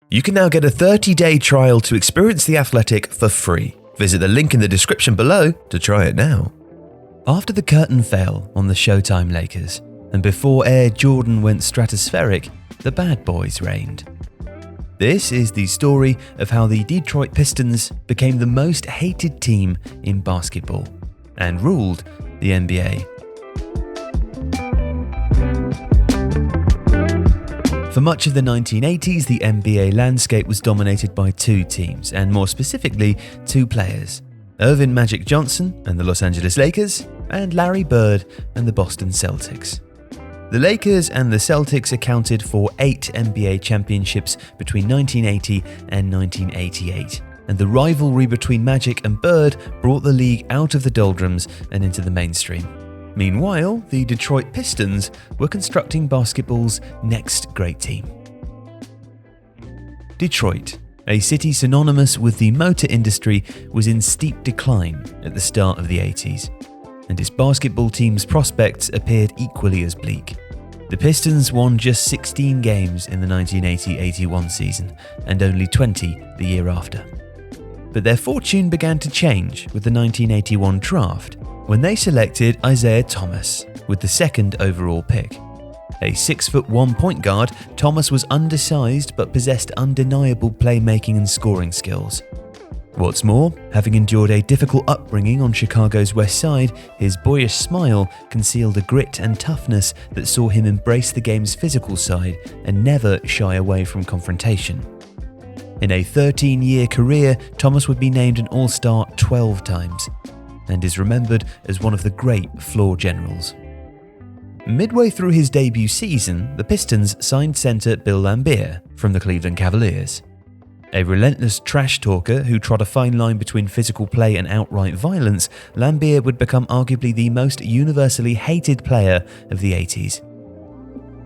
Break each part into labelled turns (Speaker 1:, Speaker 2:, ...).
Speaker 1: You can now get a 30-day trial to experience The Athletic for free. Visit the link in the description below to try it now. After the curtain fell on the Showtime Lakers, and before Air Jordan went stratospheric, the bad boys reigned. This is the story of how the Detroit Pistons became the most hated team in basketball and ruled the NBA. For much of the 1980s, the NBA landscape was dominated by two teams, and more specifically, two players: Earvin Magic Johnson and the Los Angeles Lakers, and Larry Bird and the Boston Celtics. The Lakers and the Celtics accounted for 8 NBA championships between 1980 and 1988, and the rivalry between Magic and Bird brought the league out of the doldrums and into the mainstream. Meanwhile, the Detroit Pistons were constructing basketball's next great team. Detroit, a city synonymous with the motor industry, was in steep decline at the start of the 80s, and its basketball team's prospects appeared equally as bleak. The Pistons won just 16 games in the 1980-81 season, and only 20 the year after. But their fortune began to change with the 1981 draft, when they selected Isaiah Thomas with the second overall pick. A 6'1" point guard, Thomas was undersized but possessed undeniable playmaking and scoring skills. What's more, having endured a difficult upbringing on Chicago's West Side, his boyish smile concealed a grit and toughness that saw him embrace the game's physical side and never shy away from confrontation. In a 13-year career, Thomas would be named an All-Star 12 times, and is remembered as one of the great floor generals. Midway through his debut season, the Pistons signed center Bill Lambie from the Cleveland Cavaliers. A relentless trash talker who trod a fine line between physical play and outright violence, Lambie would become arguably the most universally hated player of the 80s.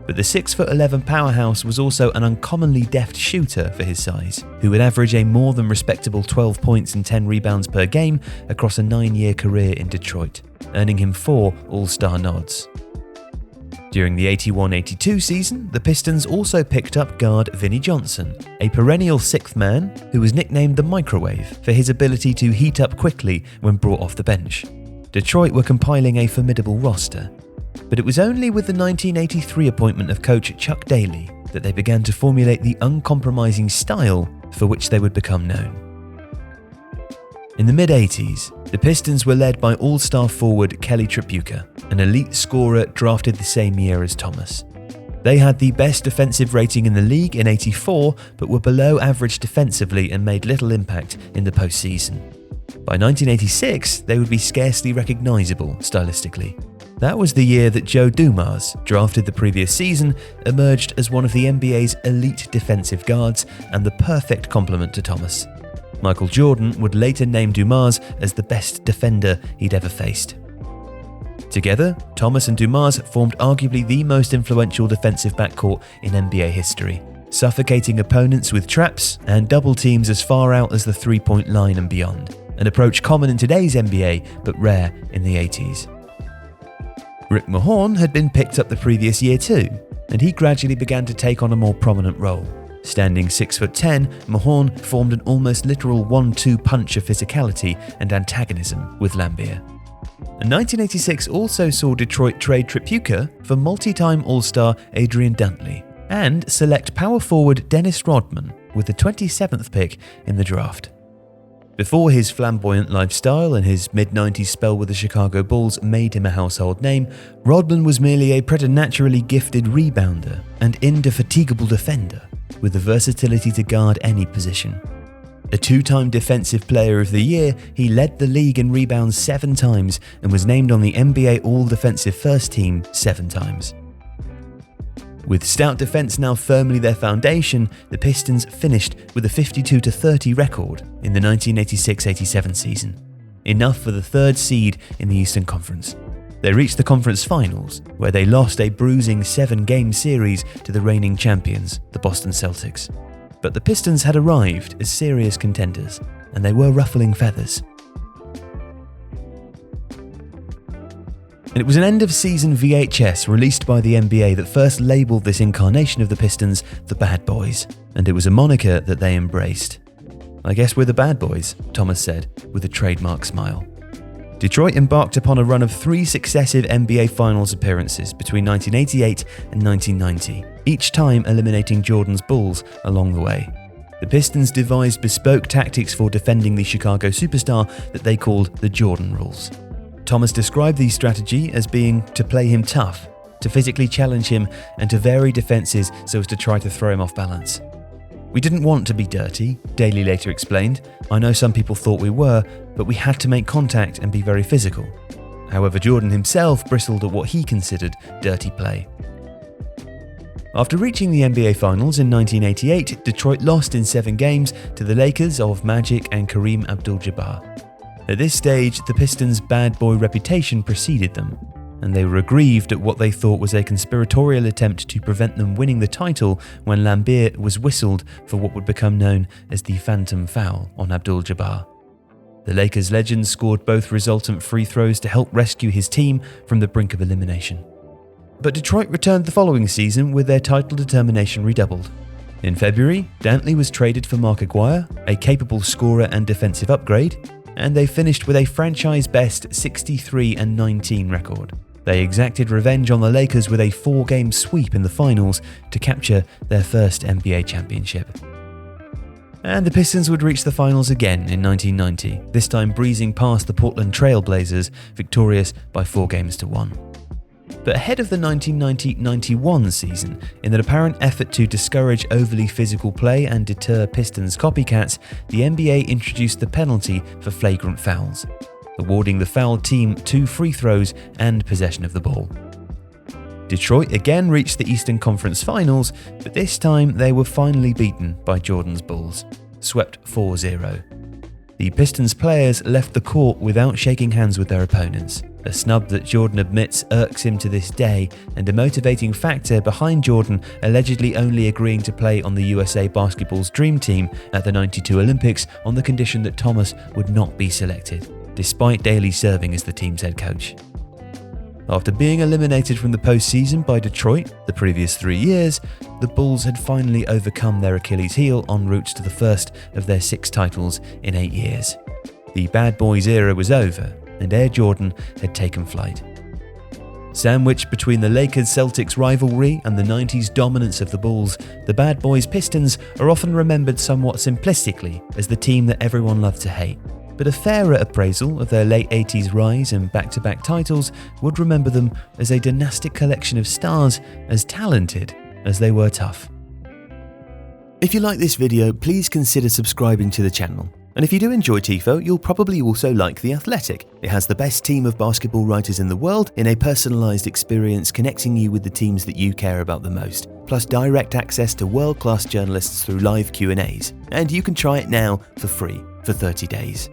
Speaker 1: But the 6'11" powerhouse was also an uncommonly deft shooter for his size, who would average a more than respectable 12 points and 10 rebounds per game across a 9-year career in Detroit, earning him 4 All-Star nods. During the 81-82 season, the Pistons also picked up guard Vinnie Johnson, a perennial sixth man who was nicknamed the Microwave for his ability to heat up quickly when brought off the bench. Detroit were compiling a formidable roster, but it was only with the 1983 appointment of coach Chuck Daly that they began to formulate the uncompromising style for which they would become known. In the mid-80s, the Pistons were led by all-star forward Kelly Tripucka, an elite scorer drafted the same year as Thomas. They had the best defensive rating in the league in 84, but were below average defensively and made little impact in the postseason. By 1986, they would be scarcely recognizable stylistically. That was the year that Joe Dumars, drafted the previous season, emerged as one of the NBA's elite defensive guards and the perfect complement to Thomas. Michael Jordan would later name Dumars as the best defender he'd ever faced. Together, Thomas and Dumars formed arguably the most influential defensive backcourt in NBA history, suffocating opponents with traps and double teams as far out as the three-point line and beyond, an approach common in today's NBA but rare in the 80s. Rick Mchorn had been picked up the previous year too, and he gradually began to take on a more prominent role. Standing 6'10", Mchorn formed an almost literal 1-2 punch of physicality and antagonism with Lambie. And 1986 also saw Detroit trade Tripucka for multi-time All-Star Adrian Dantley and select power forward Dennis Rodman with the 27th pick in the draft. Before his flamboyant lifestyle and his mid-90s spell with the Chicago Bulls made him a household name, Rodman was merely a preternaturally gifted rebounder and indefatigable defender, with the versatility to guard any position. A 2-time Defensive Player of the Year, he led the league in rebounds 7 times and was named on the NBA All-Defensive First Team 7 times. With stout defense now firmly their foundation, the Pistons finished with a 52-30 record in the 1986-87 season, enough for the 3rd seed in the Eastern Conference. They reached the conference finals, where they lost a bruising 7-game series to the reigning champions, the Boston Celtics. But the Pistons had arrived as serious contenders, and they were ruffling feathers. And it was an end-of-season VHS released by the NBA that first labelled this incarnation of the Pistons the Bad Boys, and it was a moniker that they embraced. "I guess we're the Bad Boys," Thomas said, with a trademark smile. Detroit embarked upon a run of 3 successive NBA Finals appearances between 1988 and 1990, each time eliminating Jordan's Bulls along the way. The Pistons devised bespoke tactics for defending the Chicago superstar that they called the Jordan rules. Thomas described the strategy as being to play him tough, to physically challenge him, and to vary defenses so as to try to throw him off balance. "We didn't want to be dirty," Daly later explained. "I know some people thought we were, but we had to make contact and be very physical." However, Jordan himself bristled at what he considered dirty play. After reaching the NBA Finals in 1988, Detroit lost in 7 games to the Lakers of Magic and Kareem Abdul-Jabbar. At this stage, the Pistons' bad boy reputation preceded them, and they were aggrieved at what they thought was a conspiratorial attempt to prevent them winning the title when Lambie was whistled for what would become known as the Phantom Foul on Abdul-Jabbar. The Lakers legend scored both resultant free throws to help rescue his team from the brink of elimination. But Detroit returned the following season with their title determination redoubled. In February, Dantley was traded for Mark Aguirre, a capable scorer and defensive upgrade, and they finished with a franchise-best 63-19 record. They exacted revenge on the Lakers with a 4-game sweep in the finals to capture their first NBA championship. And the Pistons would reach the finals again in 1990, this time breezing past the Portland Trail Blazers, victorious by 4-1. But ahead of the 1990-91 season, in an apparent effort to discourage overly physical play and deter Pistons copycats, the NBA introduced the penalty for flagrant fouls, awarding the fouled team 2 free throws and possession of the ball. Detroit again reached the Eastern Conference Finals, but this time they were finally beaten by Jordan's Bulls, swept 4-0. The Pistons players left the court without shaking hands with their opponents, a snub that Jordan admits irks him to this day, and a motivating factor behind Jordan allegedly only agreeing to play on the USA Basketball's Dream Team at the '92 Olympics on the condition that Thomas would not be selected, despite Daly serving as the team's head coach. After being eliminated from the postseason by Detroit the previous 3 years, the Bulls had finally overcome their Achilles heel en route to the first of their 6 titles in 8 years. The Bad Boys era was over, and Air Jordan had taken flight. Sandwiched between the Lakers-Celtics rivalry and the 90s dominance of the Bulls, the Bad Boys Pistons are often remembered somewhat simplistically as the team that everyone loved to hate. But a fairer appraisal of their late 80s rise and back-to-back titles would remember them as a dynastic collection of stars as talented as they were tough. If you like this video, please consider subscribing to the channel. And if you do enjoy Tifo, you'll probably also like The Athletic. It has the best team of basketball writers in the world in a personalised experience connecting you with the teams that you care about the most, plus direct access to world-class journalists through live Q&As. And you can try it now for free for 30 days.